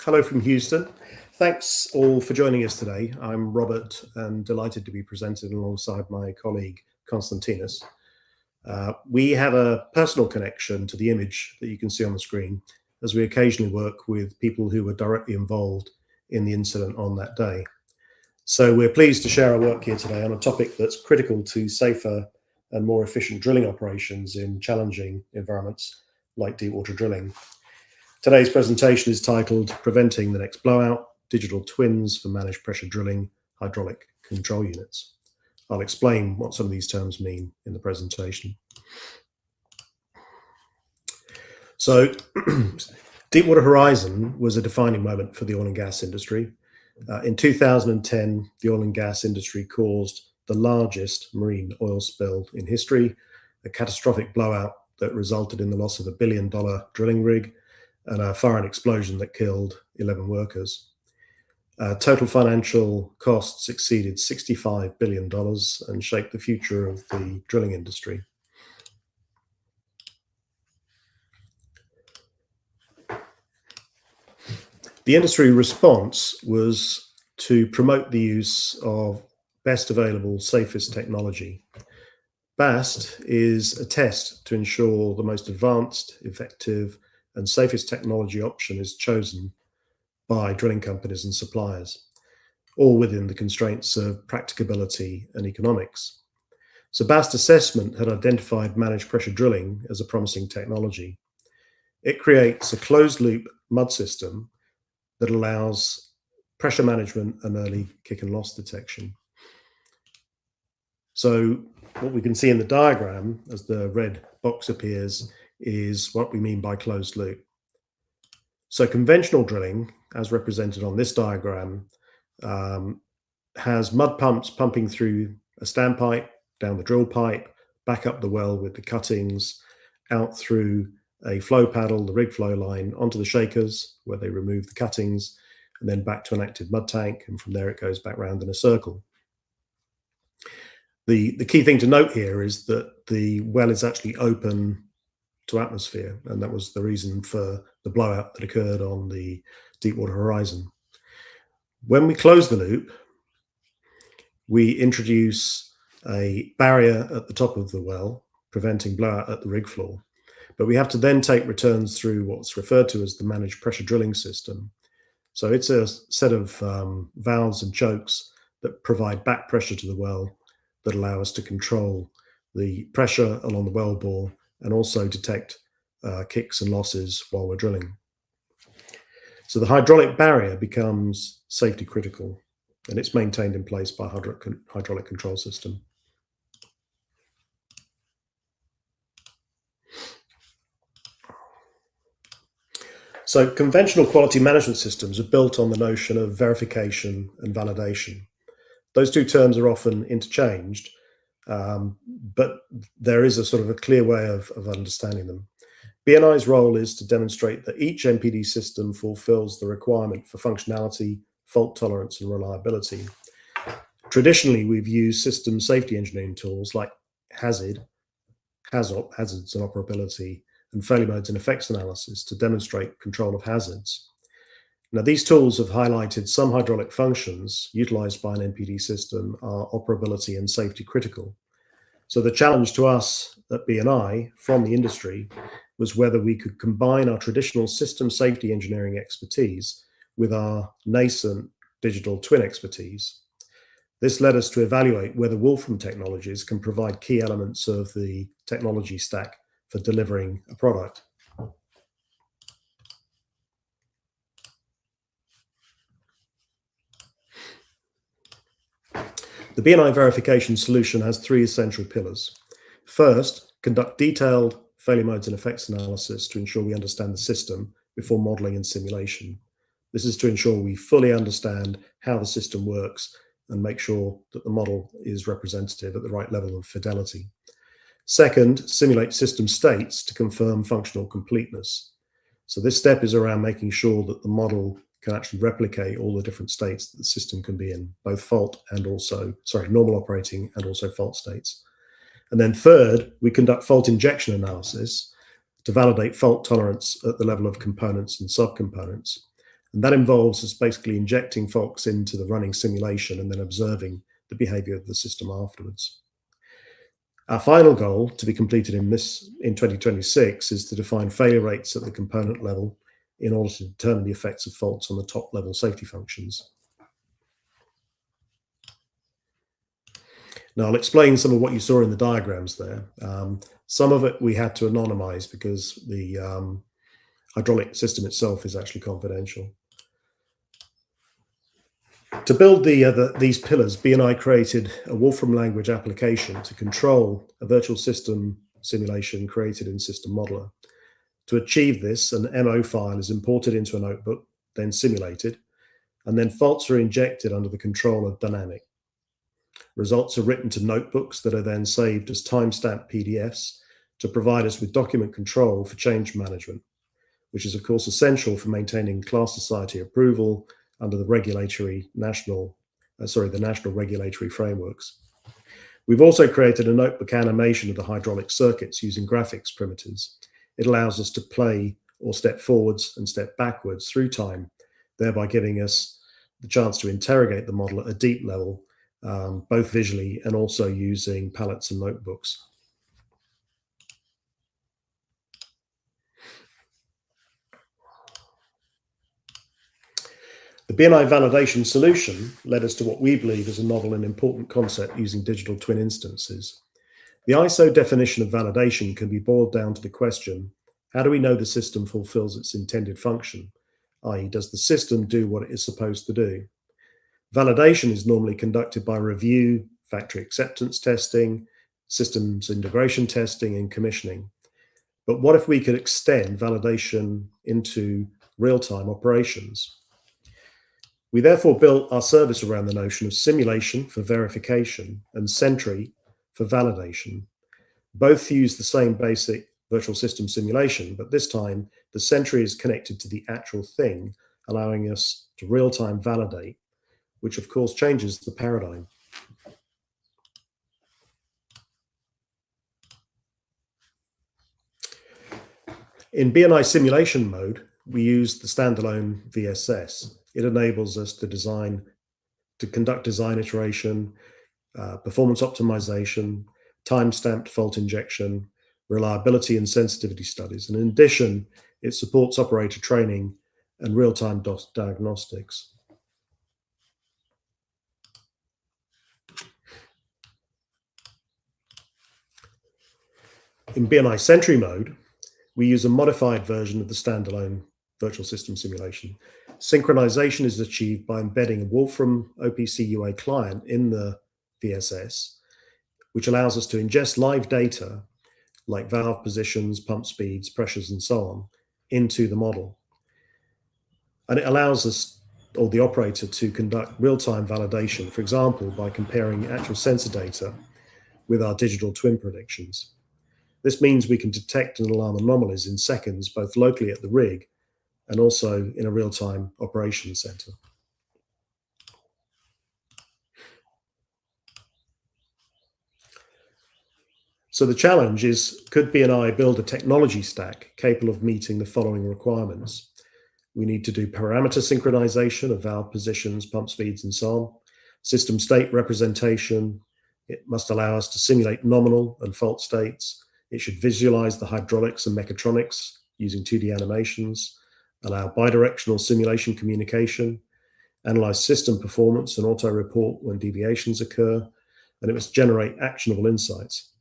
Hello from Houston. Thanks all for joining us today. I'm Robert and delighted to be presented alongside my colleague Konstantinos. We have a personal connection to the image that you can see on the screen, as we occasionally work with people who were directly involved in the incident on that day. So we're pleased to share our work here today on a topic that's critical to safer and more efficient drilling operations in challenging environments like deepwater drilling. Today's presentation is titled Preventing the Next Blowout, Digital Twins for Managed Pressure Drilling Hydraulic Control Units. I'll explain what some of these terms mean in the presentation. So, Deepwater Horizon was a defining moment for the oil and gas industry. In 2010, the oil and gas industry caused the largest marine oil spill in history, a catastrophic blowout that resulted in the loss of $1 billion drilling rig and a foreign explosion that killed 11 workers. Total financial costs exceeded $65 billion and shaped the future of the drilling industry. The industry response was to promote the use of best available, safest technology. BAST is a test to ensure the most advanced, effective, and safest technology option is chosen by drilling companies and suppliers, all within the constraints of practicability and economics. So BAST assessment had identified managed pressure drilling as a promising technology. It creates a closed loop mud system that allows pressure management and early kick and loss detection. So what we can see in the diagram as the red box appears is what we mean by closed loop. So conventional drilling, as represented on this diagram, has mud pumps pumping through a standpipe, down the drill pipe, back up the well with the cuttings, out through a flow paddle, the rig flow line, onto the shakers where they remove the cuttings, and then back to an active mud tank, and from there it goes back round in a circle. The key thing to note here is that the well is actually open to atmosphere, and that was the reason for the blowout that occurred on the Deepwater Horizon. When we close the loop, we introduce a barrier at the top of the well, preventing blowout at the rig floor. But we have to then take returns through what's referred to as the managed pressure drilling system. So it's a set of valves and chokes that provide back pressure to the well that allow us to control the pressure along the well bore and also detect kicks and losses while we're drilling. So the hydraulic barrier becomes safety critical, and it's maintained in place by a hydraulic control system. So conventional quality management systems are built on the notion of verification and validation. Those two terms are often interchanged, but there is a sort of a clear way of understanding them. BNI's role is to demonstrate that each MPD system fulfills the requirement for functionality, fault tolerance, and reliability. Traditionally, we've used system safety engineering tools like hazards and operability, and failure modes and effects analysis to demonstrate control of hazards. Now, these tools have highlighted some hydraulic functions utilized by an MPD system are operability and safety critical. So the challenge to us at BNI from the industry was whether we could combine our traditional system safety engineering expertise with our nascent digital twin expertise. This led us to evaluate whether Wolfram technologies can provide key elements of the technology stack for delivering a product. The BNI verification solution has three essential pillars. First, conduct detailed failure modes and effects analysis to ensure we understand the system before modeling and simulation. This is to ensure we fully understand how the system works and make sure that the model is representative at the right level of fidelity. Second, simulate system states to confirm functional completeness. So this step is around making sure that the model can actually replicate all the different states that the system can be in, both normal operating and also fault states. And then third, we conduct fault injection analysis to validate fault tolerance at the level of components and subcomponents. And that involves us basically injecting faults into the running simulation and then observing the behavior of the system afterwards. Our final goal, to be completed in 2026, is to define failure rates at the component level in order to determine the effects of faults on the top level safety functions. Now, I'll explain some of what you saw in the diagrams there. Some of it we had to anonymize because the hydraulic system itself is actually confidential. To build these pillars, BNI created a Wolfram language application to control a virtual system simulation created in System Modeler. To achieve this, an MO file is imported into a notebook, then simulated, and then faults are injected under the control of Dynamic. Results are written to notebooks that are then saved as timestamped PDFs to provide us with document control for change management, which is of course essential for maintaining class society approval under the national regulatory frameworks. We've also created a notebook animation of the hydraulic circuits using graphics primitives. It allows us to play or step forwards and step backwards through time, thereby giving us the chance to interrogate the model at a deep level, both visually and also using palettes and notebooks. The BNI validation solution led us to what we believe is a novel and important concept using digital twin instances. The ISO definition of validation can be boiled down to the question, how do we know the system fulfills its intended function? i.e., does the system do what it is supposed to do? Validation is normally conducted by review, factory acceptance testing, systems integration testing, and commissioning. But what if we could extend validation into real-time operations? We therefore built our service around the notion of simulation for verification and Sentry for validation. Both use the same basic virtual system simulation, but this time the Sentry is connected to the actual thing, allowing us to real-time validate, which of course changes the paradigm. In BNI simulation mode, we use the standalone VSS. It enables us to conduct design iteration, performance optimization, time-stamped fault injection, reliability and sensitivity studies. And in addition, it supports operator training and real-time diagnostics. In BNI Sentry mode, we use a modified version of the standalone virtual system simulation. Synchronization is achieved by embedding a Wolfram OPC UA client in the VSS, which allows us to ingest live data like valve positions, pump speeds, pressures, and so on into the model. And it allows us, or the operator, to conduct real-time validation, for example, by comparing actual sensor data with our digital twin predictions. This means we can detect and alarm anomalies in seconds, both locally at the rig and also in a real-time operations center. So the challenge is, could BNI build a technology stack capable of meeting the following requirements? We need to do parameter synchronization of valve positions, pump speeds, and so on. System state representation. It must allow us to simulate nominal and fault states. It should visualize the hydraulics and mechatronics using 2D animations, allow bidirectional simulation communication, analyze system performance and auto-report when deviations occur, and it must generate actionable insights.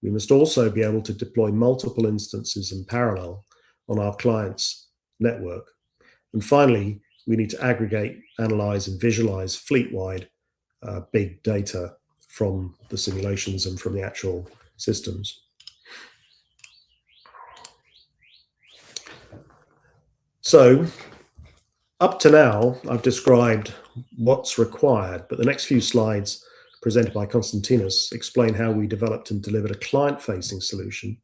We must also be able to deploy multiple instances in parallel on our client's network. And finally, we need to aggregate, analyze, and visualize fleet-wide big data from the simulations and from the actual systems. So up to now, I've described what's required, but the next few slides presented by Konstantinos explain how we developed and delivered a client-facing solution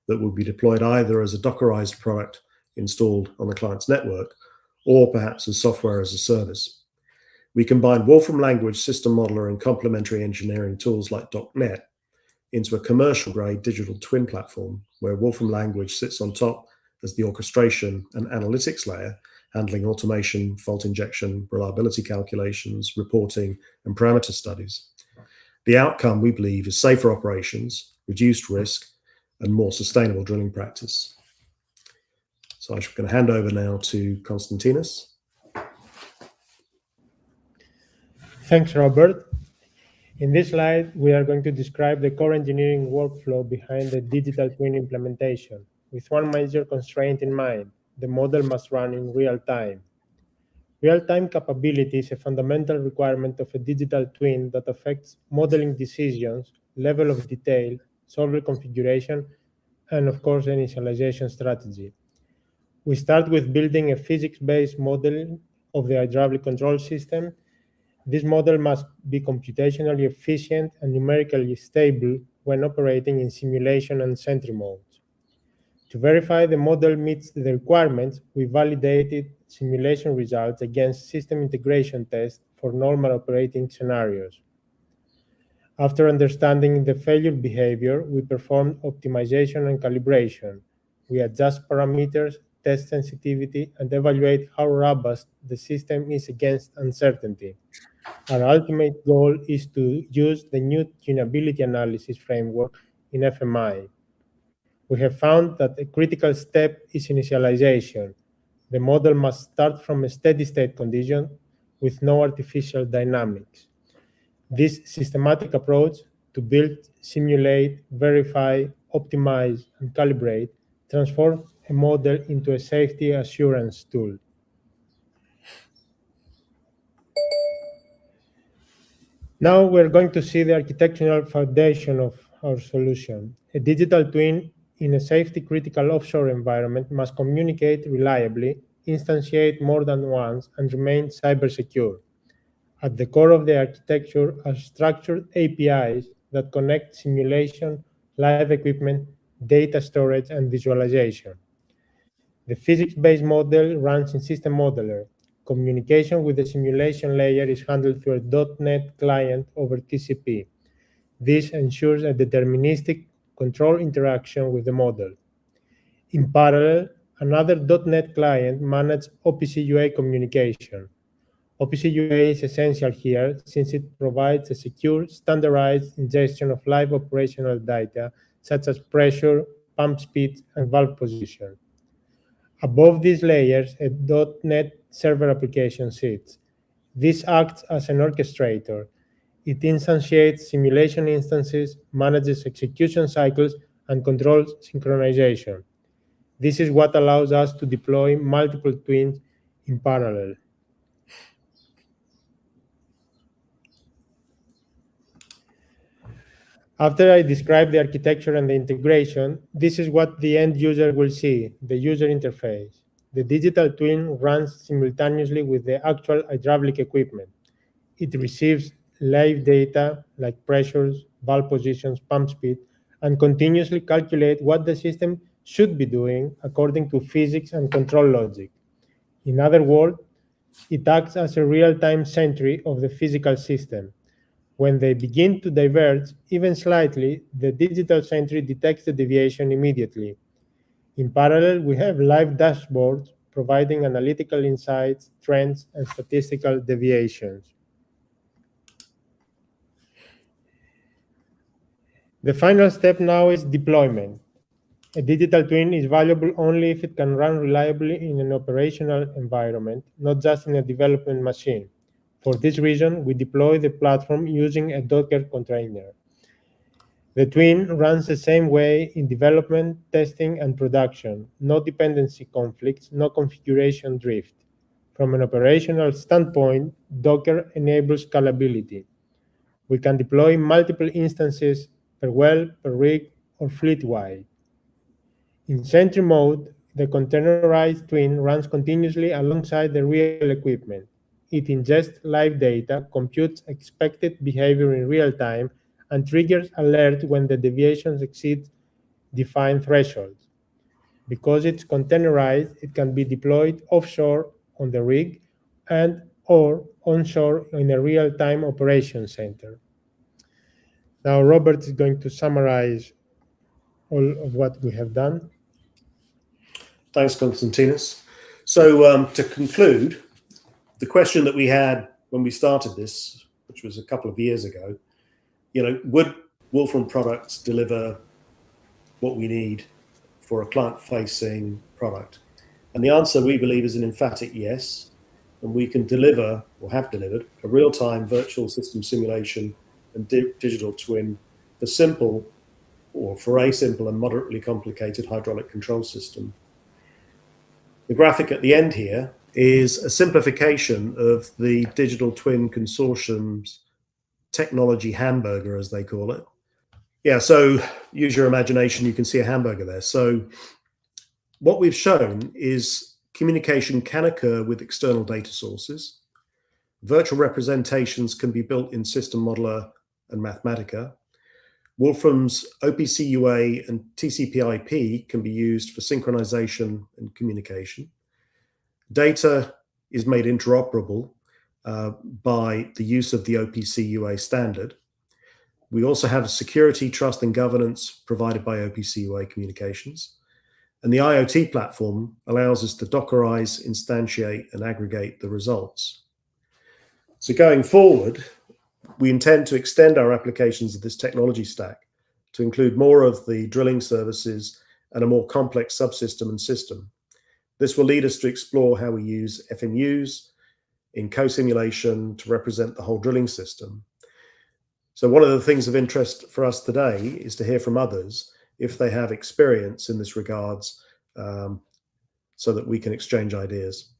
that will be deployed either as a Dockerized product installed on the client's network or perhaps as software as a service. We combine Wolfram language system modeler and complementary engineering tools like .NET into a commercial-grade digital twin platform where Wolfram language sits on top as the orchestration and analytics layer, handling automation, fault injection, reliability calculations, reporting, and parameter studies. The outcome, we believe, is safer operations, reduced risk, and more sustainable drilling practice. So I'm going to hand over now to Konstantinos. Thanks, Robert. In this slide, we are going to describe the core engineering workflow behind the digital twin implementation, with one major constraint in mind: the model must run in real time. Real-time capability is a fundamental requirement of a digital twin that affects modeling decisions, level of detail, solver configuration, and of course, initialization strategy. We start with building a physics-based model of the hydraulic control system. This model must be computationally efficient and numerically stable when operating in simulation and sentry modes. To verify the model meets the requirements, we validated simulation results against system integration tests for normal operating scenarios. After understanding the failure behavior, we performed optimization and calibration. We adjust parameters, test sensitivity, and evaluate how robust the system is against uncertainty. Our ultimate goal is to use the new tunability analysis framework in FMI. We have found that a critical step is initialization. The model must start from a steady state condition with no artificial dynamics. This systematic approach to build, simulate, verify, optimize, and calibrate transforms a model into a safety assurance tool. Now we're going to see the architectural foundation of our solution. A digital twin in a safety-critical offshore environment must communicate reliably, instantiate more than once, and remain cyber-secure. At the core of the architecture are structured APIs that connect simulation, live equipment, data storage, and visualization. The physics-based model runs in System Modeler. Communication with the simulation layer is handled through a .NET client over TCP. This ensures a deterministic control interaction with the model. In parallel, another .NET client manages OPC UA communication. OPC UA is essential here since it provides a secure, standardized ingestion of live operational data such as pressure, pump speed, and valve position. Above these layers, a .NET server application sits. This acts as an orchestrator. It instantiates simulation instances, manages execution cycles, and controls synchronization. This is what allows us to deploy multiple twins in parallel. After I describe the architecture and the integration, this is what the end user will see, the user interface. The digital twin runs simultaneously with the actual hydraulic equipment. It receives live data like pressures, valve positions, pump speed, and continuously calculates what the system should be doing according to physics and control logic. In other words, it acts as a real-time sentry of the physical system. When they begin to diverge, even slightly, the digital sentry detects the deviation immediately. In parallel, we have live dashboards providing analytical insights, trends, and statistical deviations. The final step now is deployment. A digital twin is valuable only if it can run reliably in an operational environment, not just in a development machine. For this reason, we deploy the platform using a Docker container. The twin runs the same way in development, testing, and production. No dependency conflicts, no configuration drift. From an operational standpoint, Docker enables scalability. We can deploy multiple instances per well, per rig, or fleet-wide. In sentry mode, the containerized twin runs continuously alongside the real equipment. It ingests live data, computes expected behavior in real time, and triggers alert when the deviations exceed defined thresholds. Because it's containerized, it can be deployed offshore on the rig and or onshore in a real-time operation center. Now, Robert is going to summarize all of what we have done. Thanks, Konstantinos. So to conclude, the question that we had when we started this, which was a couple of years ago, would Wolfram products deliver what we need for a client-facing product? And the answer, we believe, is an emphatic yes. And we can deliver, or have delivered, a real-time virtual system simulation and digital twin for simple, or for a simple and moderately complicated hydraulic control system. The graphic at the end here is a simplification of the Digital Twin Consortium's technology hamburger, as they call it. Yeah, so use your imagination, you can see a hamburger there. So what we've shown is communication can occur with external data sources. Virtual representations can be built in System Modeler and Mathematica. Wolfram's OPC UA and TCP IP can be used for synchronization and communication. Data is made interoperable by the use of the OPC UA standard. We also have security, trust, and governance provided by OPC UA communications. And the IoT platform allows us to Dockerize, instantiate, and aggregate the results. So going forward, we intend to extend our applications of this technology stack to include more of the drilling services and a more complex subsystem and system. This will lead us to explore how we use FMUs in co-simulation to represent the whole drilling system. So one of the things of interest for us today is to hear from others if they have experience in this regards, so that we can exchange ideas.